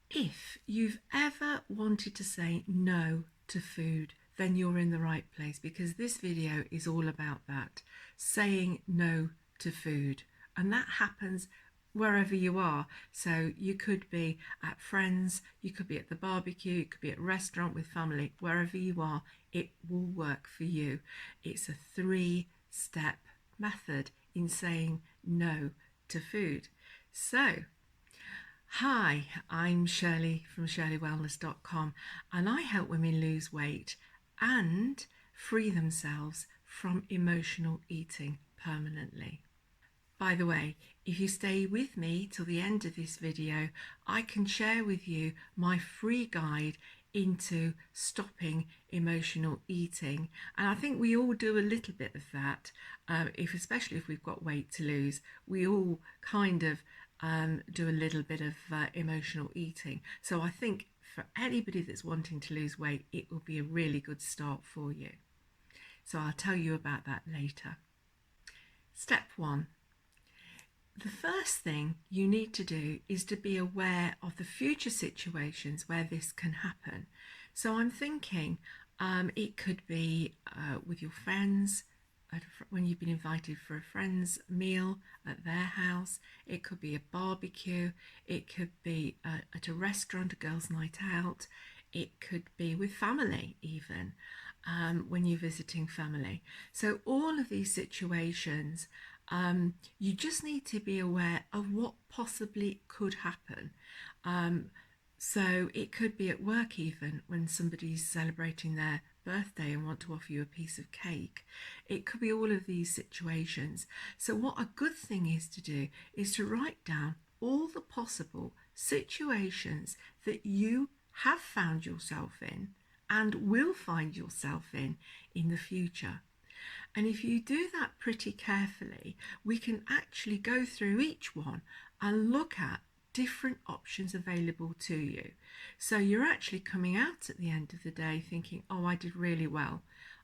If you've ever wanted to say no to food, then you're in the right place, because this video is all about that, saying no to food. And that happens wherever you are. So you could be at friends, you could be at the barbecue, you could be at a restaurant with family, wherever you are, it will work for you. It's a 3-step method in saying no to food. So hi, I'm Shirley from shirleywellness.com, and I help women lose weight and free themselves from emotional eating permanently. By the way, if you stay with me till the end of this video, I can share with you my free guide into stopping emotional eating. And I think we all do a little bit of that, especially if we've got weight to lose. We all kind of do a little bit of emotional eating. So I think for anybody that's wanting to lose weight, it will be a really good start for you. So I'll tell you about that later. Step 1. The first thing you need to do is to be aware of the future situations where this can happen. So I'm thinking it could be with your friends, when you've been invited for a friend's meal at their house. It could be a barbecue, it could be at a restaurant, a girls' night out, it could be with family even, when you're visiting family. So all of these situations, you just need to be aware of what possibly could happen. So it could be at work even, when somebody's celebrating their birthday and want to offer you a piece of cake. It could be all of these situations. So what a good thing is to do is to write down all the possible situations that you have found yourself in and will find yourself in the future. And if you do that pretty carefully, we can actually go through each one and look at different options available to you. So you're actually coming out at the end of the day thinking, oh, I did really well.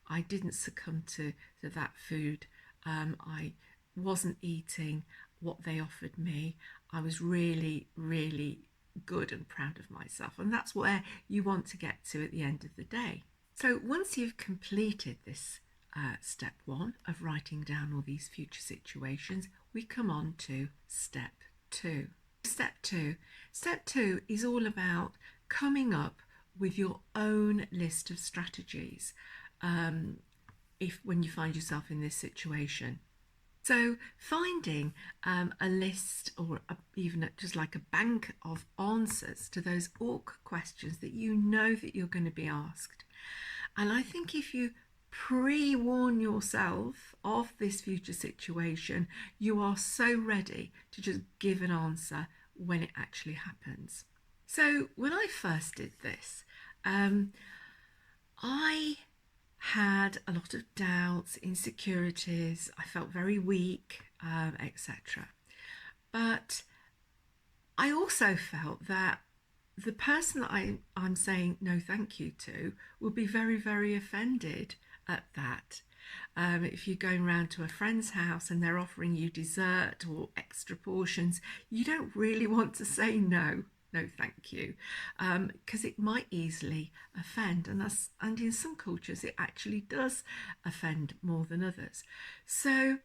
I didn't succumb to that food. I wasn't eating what they offered me. I was really, really good and proud of myself. And that's where you want to get to at the end of the day. So once you've completed this step 1 of writing down all these future situations, we come on to step 2. Step two is all about coming up with your own list of strategies when you find yourself in this situation. So finding a list, or even just like a bank of answers to those awkward questions that you know that you're going to be asked. And I think if you pre-warn yourself of this future situation, you are so ready to just give an answer when it actually happens. So when I first did this, I had a lot of doubts, insecurities, I felt very weak, etc. But I also felt that the person that I'm saying no thank you to will be very, very offended at that. If you're going round to a friend's house and they're offering you dessert or extra portions, you don't really want to say no thank you, because it might easily offend, and in some cultures it actually does offend more than others. So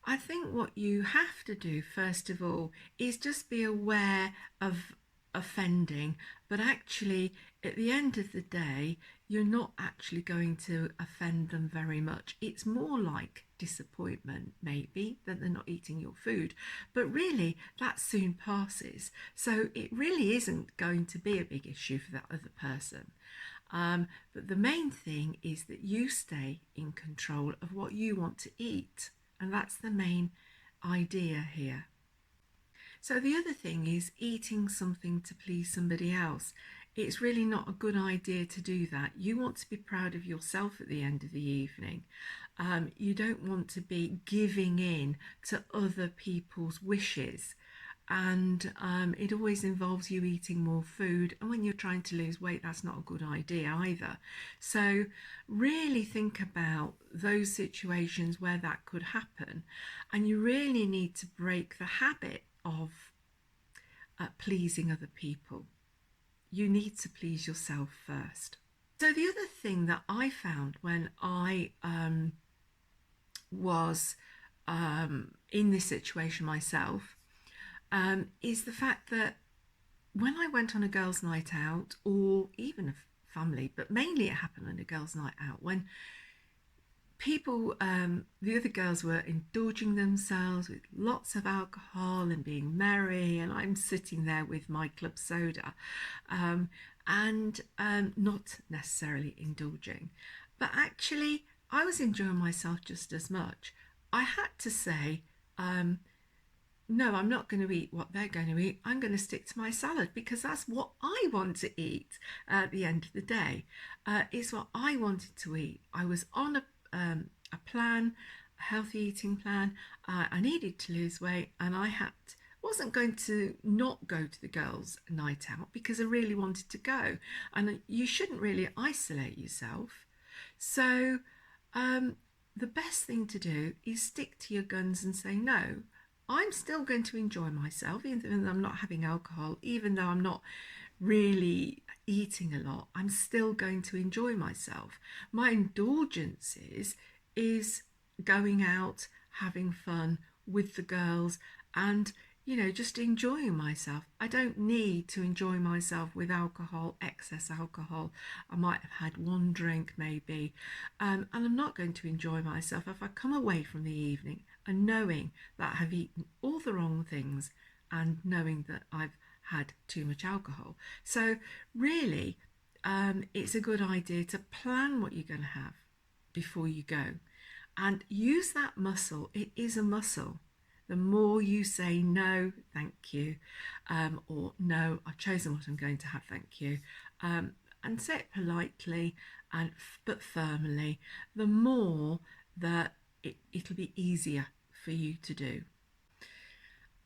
I think what you have to do first of all is just be aware of offending, but actually at the end of the day you're not actually going to offend them very much. It's more like disappointment maybe that they're not eating your food, but really that soon passes, so it really isn't going to be a big issue for that other person. But the main thing is that you stay in control of what you want to eat, and that's the main idea here. So the other thing is eating something to please somebody else. It's really not a good idea to do that. You want to be proud of yourself at the end of the evening. You don't want to be giving in to other people's wishes. And it always involves you eating more food, and when you're trying to lose weight, that's not a good idea either. So really think about those situations where that could happen, and you really need to break the habit of pleasing other people. you need to please yourself first. So the other thing that I found when I was in this situation myself is the fact that when I went on a girls' night out, or even a family, but mainly it happened on a girls' night out, when people, the other girls were indulging themselves with lots of alcohol and being merry, and I'm sitting there with my club soda and not necessarily indulging, but actually I was enjoying myself just as much. I had to say, no, I'm not going to eat what they're going to eat. I'm going to stick to my salad because that's what I want to eat at the end of the day. It's what I wanted to eat. I was on a plan, a healthy eating plan. I needed to lose weight, and wasn't going to not go to the girls' night out because I really wanted to go. And you shouldn't really isolate yourself. So the best thing to do is stick to your guns and say, no, I'm still going to enjoy myself, even though I'm not having alcohol, even though I'm not really eating a lot, I'm still going to enjoy myself. My indulgences is going out, having fun with the girls, and just enjoying myself. I don't need to enjoy myself with alcohol, excess alcohol. I might have had one drink maybe, and I'm not going to enjoy myself if I come away from the evening and knowing that I've eaten all the wrong things and knowing that I've had too much alcohol. So really, it's a good idea to plan what you're going to have before you go and use that muscle. It is a muscle. The more you say no, thank you, or no, I've chosen what I'm going to have, thank you, and say it politely but firmly, the more that it'll be easier for you to do.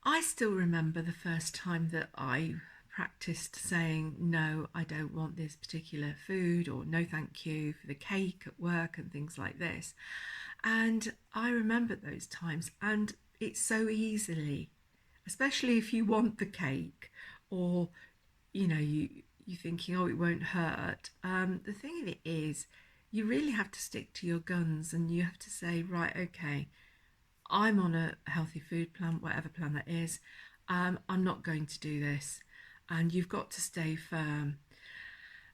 I still remember the first time that I practiced saying no, I don't want this particular food, or no thank you for the cake at work and things like this. And I remember those times, and it's so easily, especially if you want the cake, or you're thinking, oh, it won't hurt. The thing of it is, you really have to stick to your guns, and you have to say, right, okay, I'm on a healthy food plan, whatever plan that is. I'm not going to do this, and you've got to stay firm.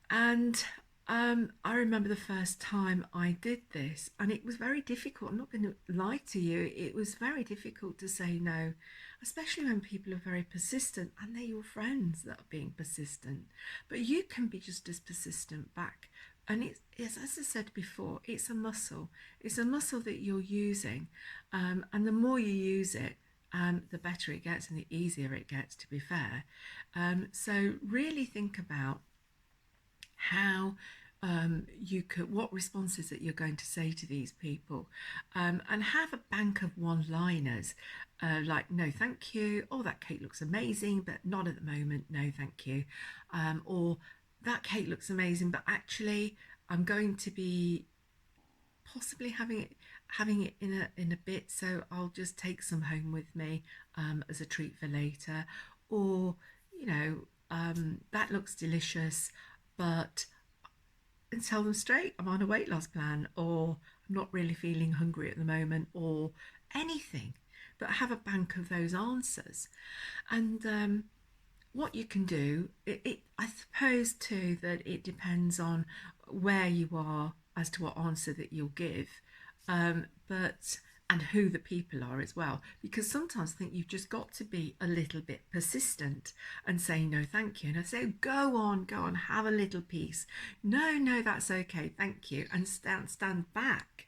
And I remember the first time I did this, and it was very difficult. I'm not going to lie to you, it was very difficult to say no, especially when people are very persistent and they're your friends that are being persistent. But you can be just as persistent back. And it's, as I said before, it's a muscle. It's a muscle that you're using, and the more you use it, the better it gets and the easier it gets, to be fair. So really think about how what responses that you're going to say to these people, and have a bank of one-liners, like no thank you, or that cake looks amazing but not at the moment, no thank you, or that cake looks amazing but actually I'm going to be possibly having it in a bit, so I'll just take some home with me as a treat for later. Or that looks delicious, but, and tell them straight, I'm on a weight loss plan, or I'm not really feeling hungry at the moment, or anything, but have a bank of those answers. And what you can do, I suppose too that it depends on where you are as to what answer that you'll give, but and who the people are as well, because sometimes I think you've just got to be a little bit persistent and say no thank you, and I say go on, have a little piece, no, that's okay, thank you, and stand back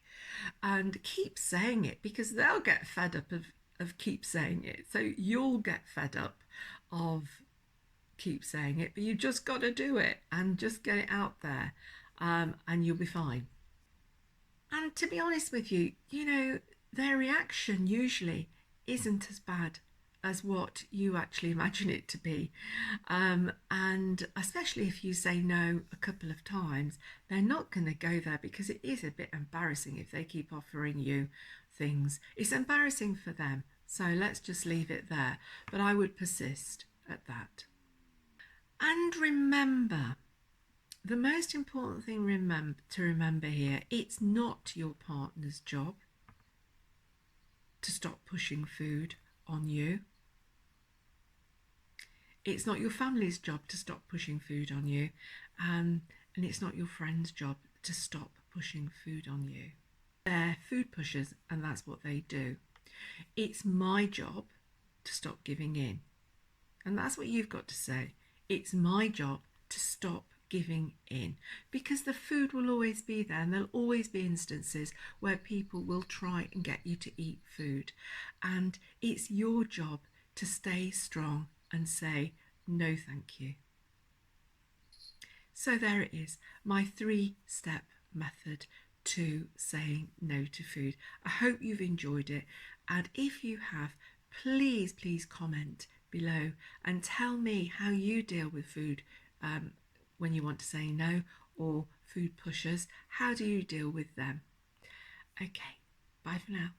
and keep saying it, because they'll get fed up of keep saying it, so you'll get fed up of keep saying it, but you just got to do it and just get it out there, and you'll be fine. And to be honest with you, their reaction usually isn't as bad as what you actually imagine it to be, and especially if you say no a couple of times, they're not going to go there, because it is a bit embarrassing if they keep offering you things. It's embarrassing for them, so let's just leave it there, but I would persist at that. And remember, the most important thing to remember here, it's not your partner's job to stop pushing food on you. It's not your family's job to stop pushing food on you. And it's not your friend's job to stop pushing food on you. They're food pushers and that's what they do. It's my job to stop giving in. And that's what you've got to say. It's my job to stop giving in, because the food will always be there and there'll always be instances where people will try and get you to eat food, and it's your job to stay strong and say no thank you. So there it is, my 3-step method to saying no to food. I hope you've enjoyed it, and if you have, please comment below and tell me how you deal with food when you want to say no, or food pushers. How do you deal with them? Okay, bye for now.